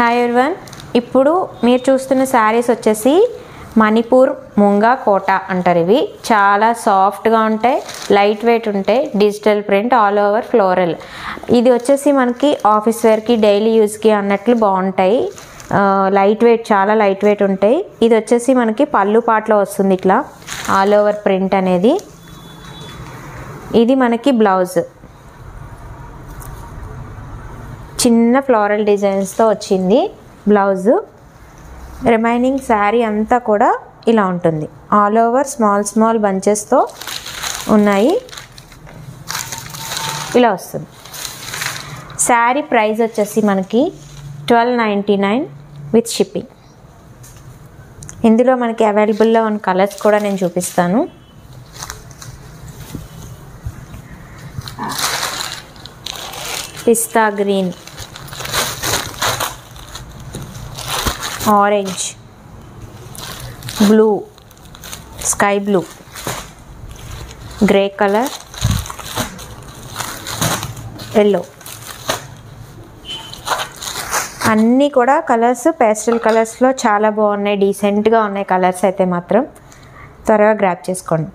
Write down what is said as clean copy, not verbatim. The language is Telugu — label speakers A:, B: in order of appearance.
A: హాయ్ ఎవరీవన్, ఇప్పుడు మీరు చూస్తున్న శారీస్ వచ్చేసి మణిపూర్ ముంగా కోట అంటారు. ఇవి చాలా సాఫ్ట్గా ఉంటాయి, లైట్ వెయిట్ ఉంటాయి, digital print, all over floral. ఇది వచ్చేసి మనకి ఆఫీస్ వేర్కి, డైలీ యూస్కి అన్నట్లు బాగుంటాయి. లైట్ వెయిట్, చాలా లైట్ వెయిట్ ఉంటాయి. ఇది వచ్చేసి మనకి పళ్ళు పాటలో వస్తుంది ఇట్లా ఆల్ ఓవర్ ప్రింట్ అనేది. ఇది మనకి బ్లౌజ్, చిన్న ఫ్లోరల్ డిజైన్స్తో వచ్చింది బ్లౌజు. రిమైనింగ్ శారీ అంతా కూడా ఇలా ఉంటుంది. ఆల్ ఓవర్ స్మాల్ స్మాల్ బంచెస్తో ఉన్నాయి, ఇలా వస్తుంది. శారీ ప్రైస్ వచ్చేసి మనకి 1299 విత్ షిప్పింగ్. ఇందులో మనకి అవైలబుల్లో ఉన్న కలర్స్ కూడా నేను చూపిస్తాను. Pista green, orange, blue, sky blue, grey colour, yellow, అన్నీ కూడా కలర్స్ పేస్టల్ కలర్స్లో చాలా బాగున్నాయి, డీసెంట్గా ఉన్నాయి కలర్స్ అయితే మాత్రం. త్వరగా గ్రాప్ చేసుకోండి.